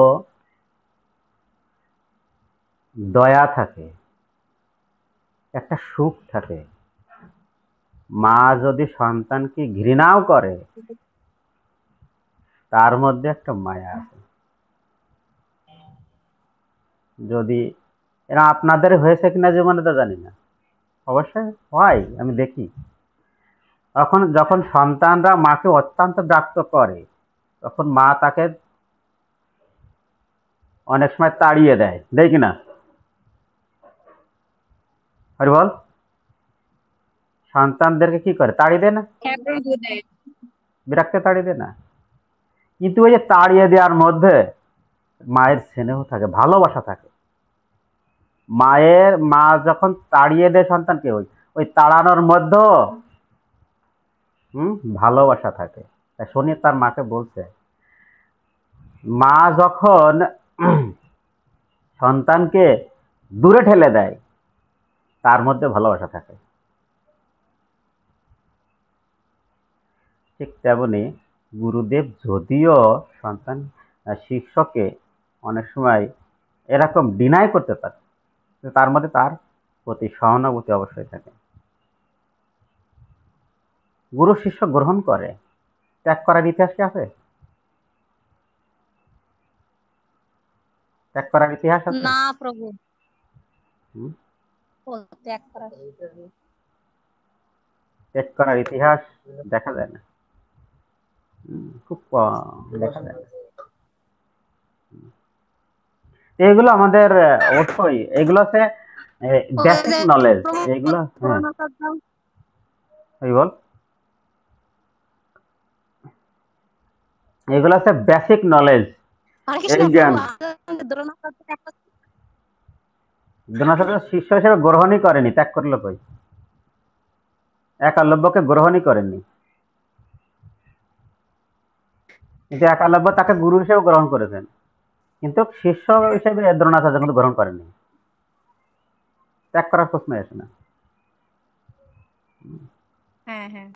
দয়া থাকে, একটা সুখ থাকে। মা যদি সন্তানকে ঘৃণাও করে, তার মধ্যে একটা মায়া আছে। যদি এরা আপনাদের হয়েছে কিনা জীবনে তো জানি না, অবশ্যই হয়, আমি দেখি। যখন সন্তানরা মাকে অত্যন্ত ব্যাক্ত করে, তখন মা তাকে অনেক সময় তাড়িয়ে দেয়, দেয় কিনা? হরি বল। সন্তানদেরকে কি করে? তাড়িয়ে দেয় না? হ্যাঁ গুরুদেব। বিরক্তে তাড়িয়ে দেয় না? কিন্তু ওই যে তাড়িয়ে দেওয়ার মধ্যে মায়ের স্নেহ থাকে, ভালোবাসা থাকে। মা যখন তাড়িয়ে দেয় সন্তানকে, ওই ওই তাড়ানোর মধ্যে ভালোবাসা থাকে। তাই শনি তার মাকে বলছে, মা যখন সন্তানকে দূরে ঠেলে দেয়, তার মধ্যে ভালোবাসা থাকে। ঠিক তেমনি গুরুদেব যদিও শিষ্যকে অনেক সময় এরকম ডিনাই করতে পারে, তার মধ্যে তার প্রতি সহানুভূতি অবশ্যই থাকে। গুরু শিষ্য গ্রহণ করে, ত্যাগ করার ইতিহাস কি আছে? ত্যাগ করার ইতিহাস আছে? না প্রভু, হুম? ও ত্যাগ করা। ত্যাগ করার ইতিহাস দেখা যায় না, খুব দেখা যায় না। এগুলো আমাদের অবশ্যই, এগুলো হচ্ছে ওই বেসিক যে নলেজ। প্রভু এগুলো দ্রোণাচার্য, বল, এগুলো হচ্ছে বেসিক নলেজ, হরে কৃষ্ণ এই প্রভু, জ্ঞান। আমাদের দ্রোণাচার্য একটা দ্রোণাচার্য শিষ্য হিসেবে গ্রহণই করেনি, ত্যাগ করলো কই? একালব্যকে গ্রহণই করেননি, কিন্তু একালব্য তাকে গুরু হিসেবে গ্রহণ করেছেন, কিন্তু শিষ্য হিসেবে দ্রোণাচার্য কিন্তু গ্রহণ করেননি। ত্যাগ করার প্রশ্নই আসে না। হ্যাঁ হ্যাঁ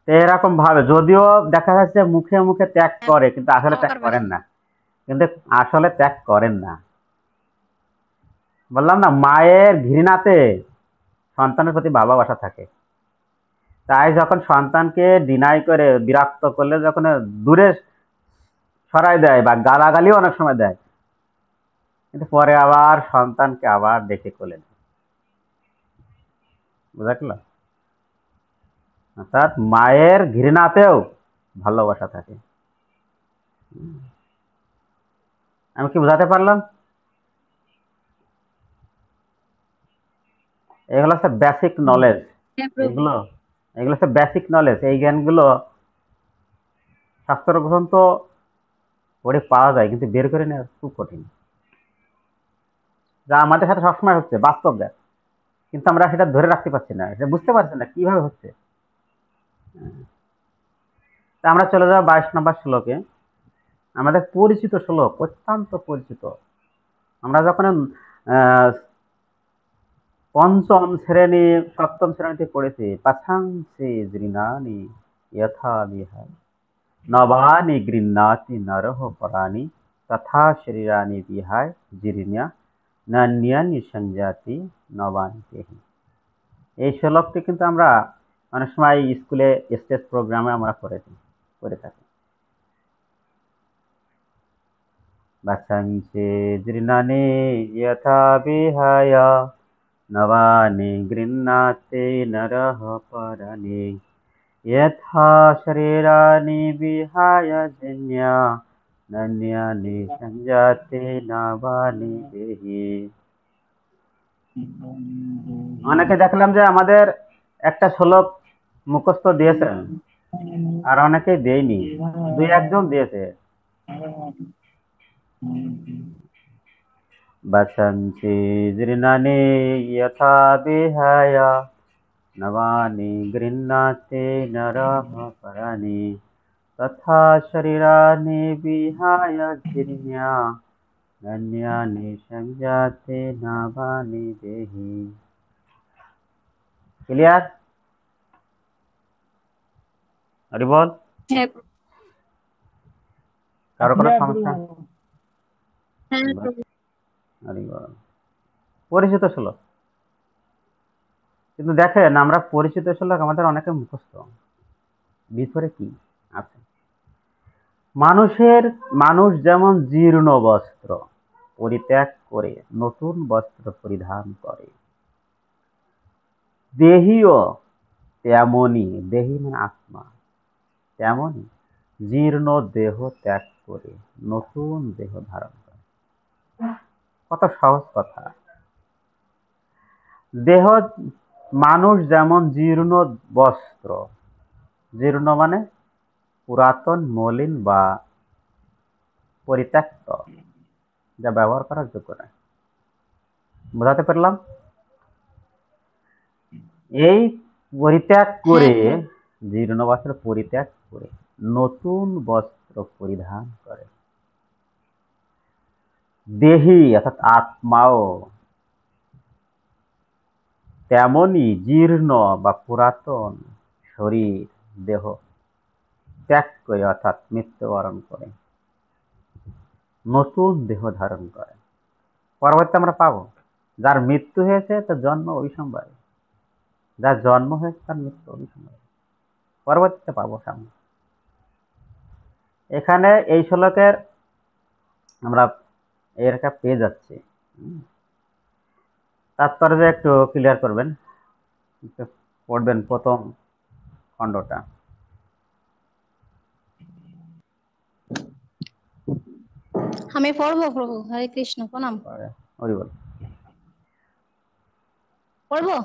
এরকম ভাবে যদিও দেখা যাচ্ছে মুখে মুখে ত্যাগ করে, কিন্তু আসলে ত্যাগ অকার করেন বাসী। না, কিন্তু আসলে ত্যাগ করেন না। বললাম না, মায়ের ঘৃণাতে সন্তানের প্রতি ভালোবাসা থাকে। তাই যখন সন্তানকে ডিনাই করে, বিরক্ত করলে যখন দূরে সরাই দেয় বা গালাগালিও অনেক সময় দেয়, কিন্তু পরে আবার সন্তানকে আবার ডেকে কোলে নেয়। বুঝা গেল? অর্থাৎ মায়ের ঘৃণাতেও ভালোবাসা থাকে। আমি কি বোঝাতে পারলাম? এগুলো হচ্ছে বেসিক নলেজ। হ্যাঁ প্রভু। এগুলো এগুলো হচ্ছে বেসিক নলেজ। এই জ্ঞানগুলো শাস্ত্র গ্রন্থ পড়ে পাওয়া যায়, কিন্তু বের করে নেওয়া খুব কঠিন। যা আমাদের সাথে সবসময় হচ্ছে বাস্তব জ্ঞান, কিন্তু আমরা সেটা ধরে রাখতে পারছি না, এটা বুঝতে পারছি না কিভাবে হচ্ছে। তা আমরা চলে যাবো 22 নম্বর শ্লোকে। আমাদের পরিচিত শ্লোক, অত্যন্ত পরিচিত। আমরা যখন আহ, পঞ্চম শ্রেণী সপ্তম শ্রেণীতে পড়েছি, পাছাংসে জীর্ণানি যথা বিহায় নবানি গৃহ্ণাতি নরহ পরাণি তথা শরীরানি বিহায় জীর্ণা নান্যানি সংজাতি নবানি দেহি। এই শ্লোকটি কিন্তু আমরা অনেক সময় স্কুলে স্টেজ প্রোগ্রামে আমরা করে থাকি। বাছাংসে জীর্ণানি যথা বিহায় নবানি গৃহ্ণাতি নরহ পরাণি यथा शरीराणि विहाय जन्या नन्यानि संजाते नवानि देहि। অনেকে দেখলাম যে আমাদের একটা শ্লোক মুখস্থ দিয়েছেন, আর অনেকে দেয়নি, দুই একজন দিয়েছে। বাছন্তি জীর্ণানি যথা বিহায় নবানি গৃহ্ণাতে নরঃ পরাণি তথা শরীরাণি বিহায় জীর্ণা নান্যানি সংজাতে নবানি দেহি। ক্লিয়ার? হরি বল। হ্যাঁ প্রভু। কারো কোনো হ্যাঁ সমস্যা? প্রভু। হ্যাঁ প্রভু। হরি বল। পরিচিত শ্লোক, কিন্তু দেখেন আমরা পরিচিত শ্লোক আমাদের অনেকে মুখস্থ, ভিতরে কি আছে। মানুষ যেমন জীর্ণ বস্ত্র পরিত্যাগ করে নতুন বস্ত্র পরিধান করে, দেহীও তেমনি, দেহী মানে আত্মা, তেমনি জীর্ণ দেহ ত্যাগ করে নতুন দেহ ধারণ করে। কত সহজ কথা। দেহ, মানুষ যেমন জীর্ণ বস্ত্র, জীর্ণ মানে পুরাতন, মলিন বা পরিত্যক্ত, যা ব্যবহার করার যোগ্য নয়। বোঝাতে পারলাম? এই পরিত্যাগ করে, জীর্ণ বস্ত্র পরিত্যাগ করে নতুন বস্ত্র পরিধান করে। দেহি অর্থাৎ আত্মাও তেমনি জীর্ণ বা পুরাতন শরীর দেহ ত্যাগ করে, অর্থাৎ মৃত্যুবরণ করে নতুন দেহ ধারণ করে। পরবর্তী আমরা পাবো, যার মৃত্যু হয়েছে তার জন্ম অবিসম্ভাবী, যার জন্ম হয়েছে তার মৃত্যু অবিসম্ভাবী। পরবর্তীতে পাবো সামনে। এখানে এই শ্লোকের আমরা এর একটা পেজ আছে, তাৎপর্য একটু ক্লিয়ার করবেন, একটু পড়বেন প্রথম খণ্ডটা। আমি পড়বো প্রভু। হরে কৃষ্ণ, প্রণাম। হরি বল। পড়বো।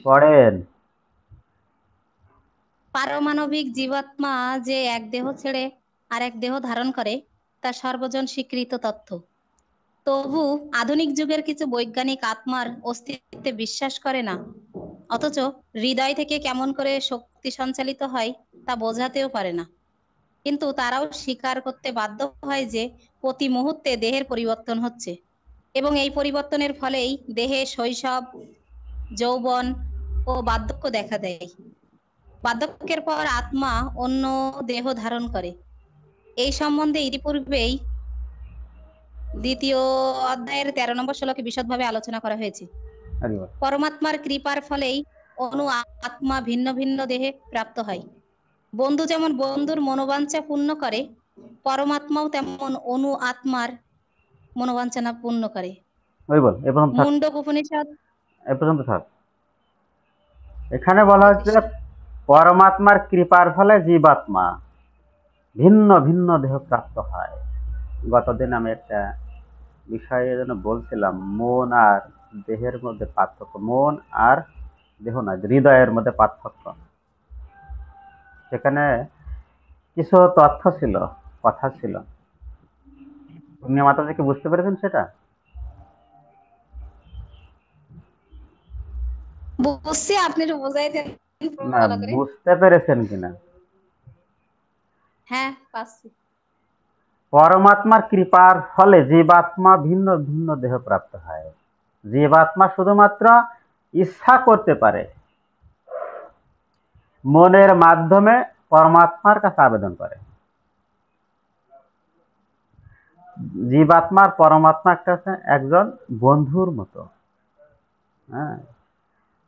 পড়েন। পারমাণবিক জীবাত্মা যে এক দেহ ছেড়ে আর এক দেহ ধারণ করে তা সর্বজন স্বীকৃত তথ্য। তবু আধুনিক যুগের কিছু বৈজ্ঞানিক আত্মার অস্তিত্বে বিশ্বাস করে না, অথচ হৃদয় থেকে কেমন করে শক্তি সঞ্চালিত হয় তা বোঝাতেও পারে না। কিন্তু তারাও স্বীকার করতে বাধ্য হয় যে প্রতি মুহূর্তে দেহের পরিবর্তন হচ্ছে এবং এই পরিবর্তনের ফলেই দেহে শৈশব, যৌবন ও বার্ধক্য দেখা দেয়। বার্ধক্যের পর আত্মা অন্য দেহ ধারণ করে। এই সম্বন্ধে ইতিপূর্বেই দ্বিতীয় অধ্যায়ের 13 নম্বর শ্লোকে বিশদভাবে আলোচনা করা হয়েছে। হরি বল। পরমাত্মার কৃপার ফলেই অনু আত্মা ভিন্ন ভিন্ন দেহে প্রাপ্ত হয়। বন্ধু যেমন বন্ধুর মনোবাঞ্ছা পূর্ণ করে, পরমাত্মাও তেমন অনু আত্মার মনোবাঞ্ছনা পূর্ণ করে। হরি বল। এ পর্যন্ত থাক, মুন্ডক উপনিষদ। এ পর্যন্ত থাক। এখানে বলা হচ্ছে পরমাত্মার কৃপার ফলে জীবাত্মা ভিন্ন ভিন্ন দেহ প্রাপ্ত হয়। গতদিন আমি একটা বিষয়ের জন্য বলছিলাম মন আর দেহের মধ্যে পার্থক্য, মন আর দেহ না, হৃদয়ের মধ্যে পার্থক্য। সেখানে কিছু তথ্য ছিল, কথা ছিল। পূর্ণিমা মাতাজি কি বুঝতে পেরেছেন সেটা? বুঝছি, আপনি একটু বোঝাই দেন না, ভালো করে। বুঝতে পেরেছেন কিনা? হ্যাঁ, পাচ্ছি। পরমাত্মার কৃপার ফলে জীবাত্মা ভিন্ন ভিন্ন দেহ প্রাপ্ত হয়। জীবাত্মা শুধুমাত্র ইচ্ছা করতে পারে, মনের মাধ্যমে পরমাত্মার কাছে আবেদন করে। জীবাত্মার পরমাত্মা একটা একজন বন্ধুর মতো। হ্যাঁ,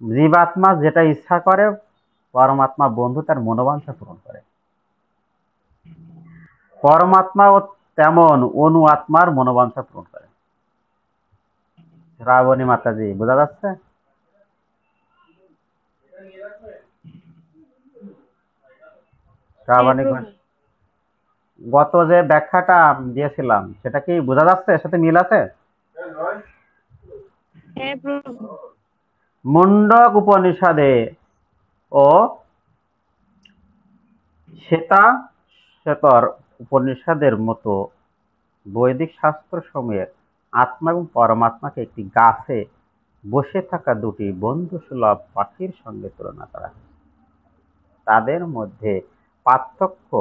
জীবাত্মা যেটা ইচ্ছা করে, পরমাত্মা বন্ধু তার মনোবাঞ্ছা পূরণ করে। পরমাত্মাও তেমন অনু আত্মার মনোবাঞ্ছা পূরণ করে। শ্রাবণী মাতাজি, বোঝা যাচ্ছে? হ্যাঁ শ্রাবণী প্রভু। ঘোষ, গত যে ব্যাখ্যাটা দিয়েছিলাম সেটা কি বোঝা যাচ্ছে? এর সাথে মিল আছে? হ্যাঁ প্রভু। মুন্ডক উপনিষদে ও শ্বেতাশ্বেতর উপনিষদের মতো বৈদিক শাস্ত্র সমূহে আত্মা এবং পরমাত্মাকে একটি গাছে বসে থাকা দুটি বন্ধুসুলভ পাখির সঙ্গে তুলনা করা হয়। তাদের মধ্যে পার্থক্য,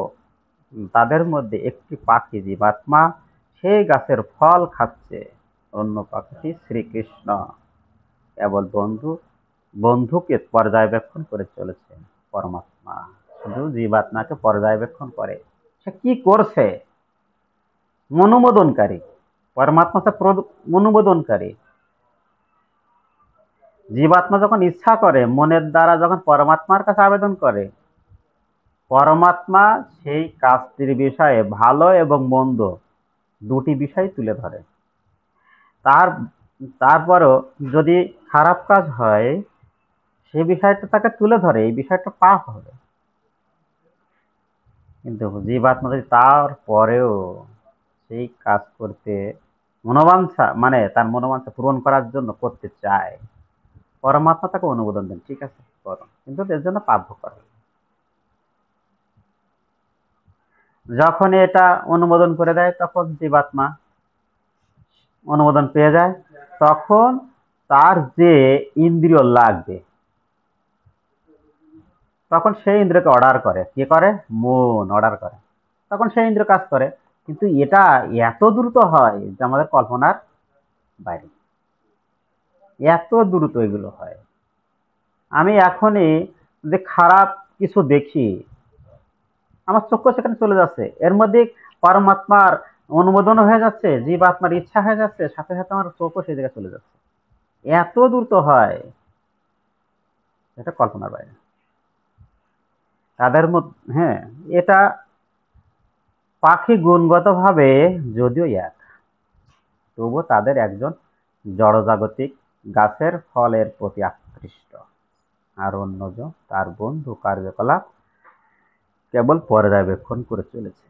তাদের মধ্যে একটি পাখি জীবাত্মা, সেই গাছের ফল খাচ্ছে। অন্য পাখিটি শ্রীকৃষ্ণ কেবল বন্ধুকে পর্যবেক্ষণ করে চলেছে। পরমাত্মা শুধু জীবাত্মাকে পর্যবেক্ষণ করে, সে কি করছে, অনুমোদনকারী। পরমাত্মা তো অনুমোদনকারী। জীবাত্মা যখন ইচ্ছা করে, মনের দ্বারা যখন পরমাত্মার কাছে আবেদন করে, পরমাত্মা সেই কাজটির বিষয়ে ভালো এবং মন্দ দুটি বিষয় তুলে ধরে। তারপরও যদি খারাপ কাজ হয়, সেই বিষয়টা তাকে তুলে ধরে, এই বিষয়টা পাপ হবে। কিন্তু জীবাত্মা যদি তারপরেও সেই কাজ করতে মনোবাঞ্ছা, মানে তার মনোবাঞ্ছা পূরণ করার জন্য করতে চায়, পরমাত্মা তাকে অনুমোদন দেন, ঠিক আছে করো, কিন্তু এর জন্য পাপ ভোগ করে। যখন এটা অনুমোদন করে দেয়, তখন জীবাত্মা অনুমোদন পেয়ে যায়, তখন তার যে ইন্দ্রিয় লাগবে, তখন সেই ইন্দ্রিয়কে অর্ডার করে। কি করে? মন অর্ডার করে, তখন সেই ইন্দ্রিয় কাজ করে। কিন্তু এটা এত দ্রুত হয় যে আমাদের কল্পনার বাইরে, এত দ্রুত এগুলো হয়। আমি এখনই যে খারাপ কিছু দেখি, আমার চক্ষু সেখানে চলে যাচ্ছে, এর মধ্যে পরমাত্মার অনুমোদন হয়ে যাচ্ছে, জীবাত্মার ইচ্ছা হয়ে যাচ্ছে, সাথে সাথে আমার চক্ষু সেই জায়গায় চলে যাচ্ছে। এত দ্রুত হয়, এটা কল্পনার বাইরে। তাদের মধ্যে, হ্যাঁ, এটা পাখি গুণগতভাবে যদিও এক, তবুও তাদের একজন জড়জাগতিক গাছের ফলের প্রতি আকৃষ্ট, আর অন্যজন তার বন্ধু কার্যকলাপ কেবল পর্যবেক্ষণ করে চলেছে।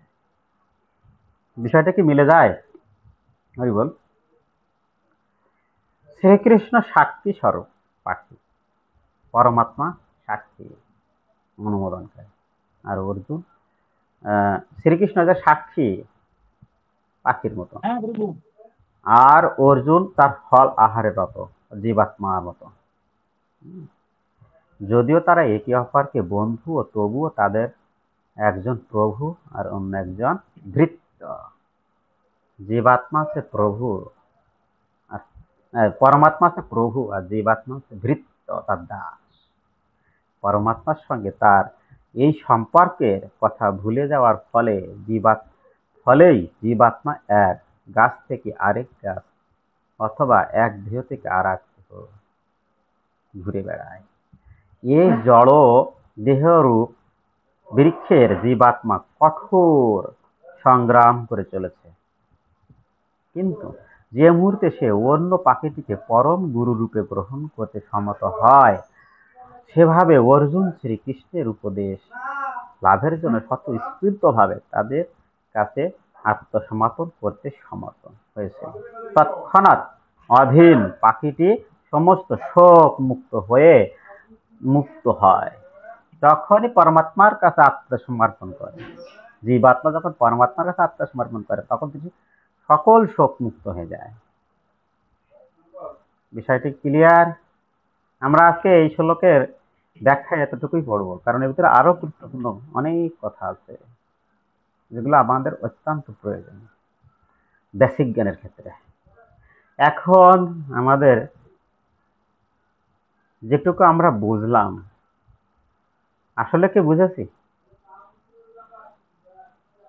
বিষয়টা কি মিলে যায়? হরি বল। শ্রীকৃষ্ণ সাক্ষী স্বরূপ পাখি, পরমাত্মা সাক্ষী অনুমোদনকারী, আর অর্জুন শ্রীকৃষ্ণ যে সাক্ষী পাখির মতো, হ্যাঁ প্রভু। আর অর্জুন তার ফল আহারের রত জীবাত্মার মতো। যদিও তারা একে অপরকে বন্ধু, ও তবুও তাদের একজন প্রভু আর অন্য একজন ভৃত্য। জীবাত্মা হচ্ছে প্রভু, আর পরমাত্মা হচ্ছে প্রভু, আর জীবাত্মা হচ্ছে ভৃত্য, তার দাস। পরমাত্মার সঙ্গে তার এই সম্পর্কের কথা ভুলে যাওয়ার ফলেই জীবাত্মা এক গাছ থেকে আরেক গাছ, অথবা এক দেহ থেকে আর এক দেহ ঘুরে বেড়ায়। এই জড় দেহরূপ বৃক্ষের জীবাত্মা কঠোর সংগ্রাম করে চলেছে, কিন্তু যে মুহূর্তে সে অন্য পাখিটিকে পরম গুরু রূপে গ্রহণ করতে সম্মত হয়, সেভাবে অর্জুন শ্রীকৃষ্ণের উপদেশ লাভের জন্য স্বতঃস্ফূর্তভাবে তাদের কাছে আত্মসমর্পণ করতে সমর্পণ হয়েছে। তৎক্ষণাৎ অধীন পাখিটি সমস্ত শোক মুক্ত হয়ে মুক্ত হয়। যখনই পরমাত্মার কাছে আত্মসমর্পণ করে, জীবাত্মা যখন পরমাত্মার কাছে আত্মসমর্পণ করে তখন তিনি সকল শোক মুক্ত হয়ে যায়। বিষয়টি ক্লিয়ার? আমরা আজকে এই শ্লোকের ব্যাখ্যায় এতটুকুই পড়বো, কারণ এর ভিতরে আরো গুরুত্বপূর্ণ অনেক কথা আছে যেগুলো আমাদের অত্যন্ত প্রয়োজন বেসিক জ্ঞানের ক্ষেত্রে। এখন আমাদের যেটুকু আমরা বুঝলাম, আসলে কি বুঝেছি?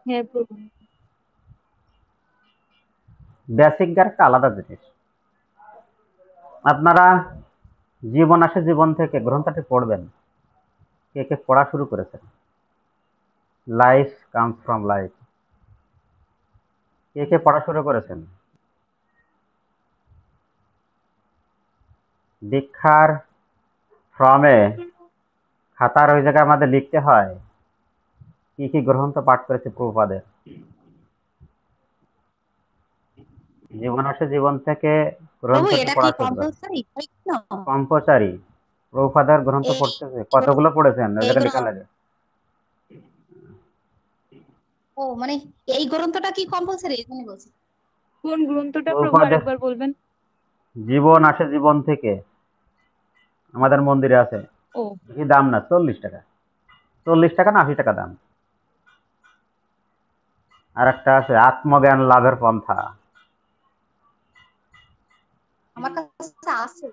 হ্যাঁ প্রভু। বেসিক জ্ঞান একটা আলাদা জিনিস। আপনারা জীবন আসে জীবন থেকে গ্রন্থটি পড়বেন, কে কে পড়া শুরু করেছেন? লাইফ কামস ফ্রম লাইফ, কে কে পড়া শুরু করেছেন? দীক্ষার ফর্মে খাতার ওই জায়গায় আমাদের লিখতে হয় কি কি গ্রন্থ পাঠ করেছে প্রভুপাদের। জীবন আসে জীবন থেকে প্রভু গ্রন্থটি এটা কি পড়া শুরু করে। কম্পালসারি? কম্পোচারি প্রভুপাদের গ্রন্থ এই পড়তেছে, কতগুলো পড়েছেন ওই এই জায়গায় লেখা গ্রন্থ লাগে। ও মানে এই গ্রন্থটা কি কম্পালসারি এখানে বলছি? কোন গ্রন্থটা প্রভু প্রভুপাদের আরেকবার বলবেন? জীবন আসে জীবন থেকে আমাদের মন্দিরে আছে, ও কি দাম না, 40 টাকা, 40 টাকা না 80 টাকা দাম। আর একটা আছে আত্মজ্ঞান লাভের পন্থা, আমার কাছে আছে।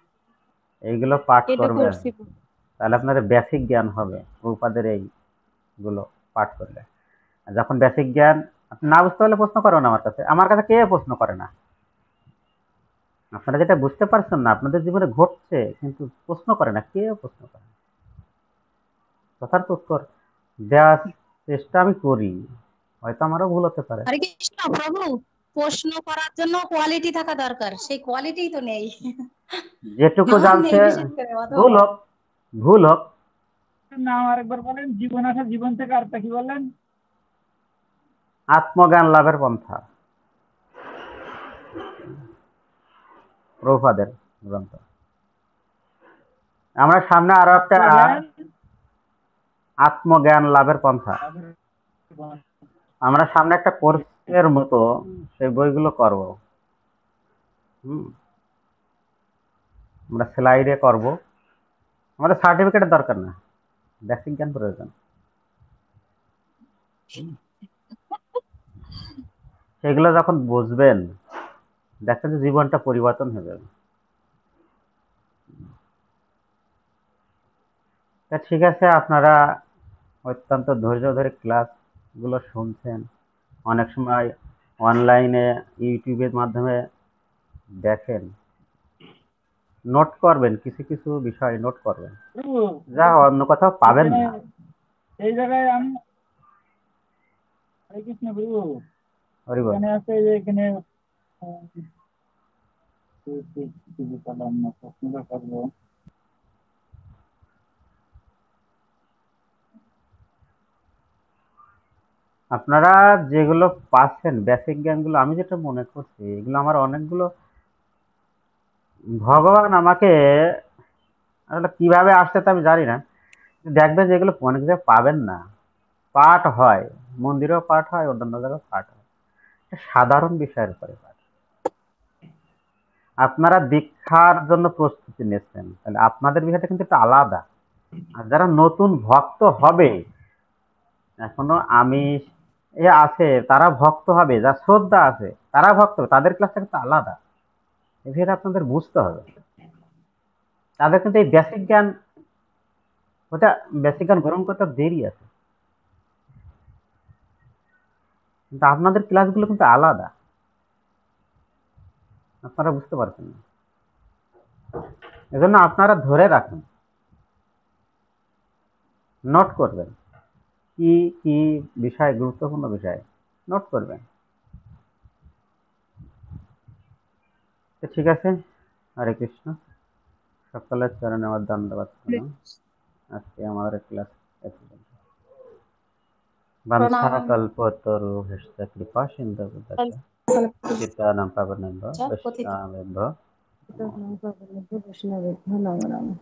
এইগুলো পাঠ এটা করবেন, পড়ছি প্রভু। তাহলে আপনাদের বেসিক জ্ঞান হবে প্রভুপাদের এইগুলো পাঠ করলে। আর যখন বেসিক জ্ঞান আপনি না বুঝতে পারলে প্রশ্ন করেন আমার কাছে কে প্রশ্ন করে না? আপনারা যেটা বুঝতে পারছেন না, আপনাদের জীবনে ঘটছে, কিন্তু প্রশ্ন করে না, কেউ প্রশ্ন করে না। কথার তো উত্তর দেওয়ার চেষ্টা আমি করি, হয়তো আমারও ভুল হতে পারে। হরে কৃষ্ণ প্রভু, প্রশ্ন করার জন্য কোয়ালিটি থাকা দরকার, সেই কোয়ালিটি তো নেই। যেটুকু আমার নেই জানছে বিশেষ করে অত ভুল হোক, ভুল হোক। নাম আরেকবার বলেন, জীবন আসা জীবন থেকে আরেকটা কি বললেন? আত্মজ্ঞান লাভের পন্থা, প্রভুপাদের গ্রন্থ। আমরা সামনে আরো একটা আত্মজ্ঞান আত্মজ্ঞান লাভের পন্থা, আমরা সামনে একটা কোর্সের মতো সেই বইগুলো করব। আমরা স্লাইডে করব, আমাদের সার্টিফিকেটের দরকার না, বেসিক জ্ঞান প্রয়োজন। সেগুলো যখন বুঝবেন দেখেন যে জীবনটা পরিবর্তন হয়ে যাবে। তা ঠিক আছে, আপনারা অত্যন্ত ধৈর্য ধরে ক্লাসগুলো শুনছেন, অনেক সময় অনলাইনে ইউটিউবের মাধ্যমে দেখেন, নোট করবেন, কিছু কিছু বিষয় নোট করবেন, প্রভু, যা অন্য কোথাও পাবেন এখানে না। এই জায়গায় আমি, হরে কৃষ্ণ প্রভু, হরিবল। এখানে আছে যে এখানে প্রশ্নটা করবো। আপনারা যেগুলো পাচ্ছেন বেসিক জ্ঞানগুলো, আমি যেটা মনে করছি এগুলো আমার অনেকগুলো ভগবান আমাকে, আসলে কিভাবে আসছে তা আমি জানি না, দেখবেন যে এগুলো অনেক জায়গায় পাবেন না। পাঠ হয়, মন্দিরেও পাঠ হয়, অন্যান্য জায়গায় পাঠ হয়, এটা সাধারণ বিষয়ের উপরে পাঠ। আপনারা দীক্ষার জন্য প্রস্তুতি নিচ্ছেন, তাহলে আপনাদের বিষয়টা কিন্তু একটু আলাদা। আর যারা নতুন ভক্ত হবে, এখনো আমিষ আছে, তারা ভক্ত হবে, যার শ্রদ্ধা আছে তারা ভক্ত হবে, তাদের ক্লাসটা কিন্তু আলাদা। এই বিষয়টা আপনাদের বুঝতে হবে। তাদের কিন্তু এই বেসিক জ্ঞান, ওটা বেসিক জ্ঞান গ্রহণ করতে দেরি আছে, কিন্তু আপনাদের ক্লাসগুলো কিন্তু আলাদা, আপনারা বুঝতে পারছেন না। এজন্য আপনারা ধরে রাখুন, নোট করবেন কি কি বিষয় গুরুত্বপূর্ণ বিষয়, নোট করবেন। তো ঠিক আছে, হরে কৃষ্ণ, সকলের চরণে আমার ধন্যবাদ। আজকে আমাদের ক্লাস वंशा प्रणामं कल्पतरुभ्यश्च कृपा सिन्धुभ्यश्च पतितानां पावनेभ्यो पतित वैष्णवेभ्यो वैष्णवेभ्यो नमो नमः।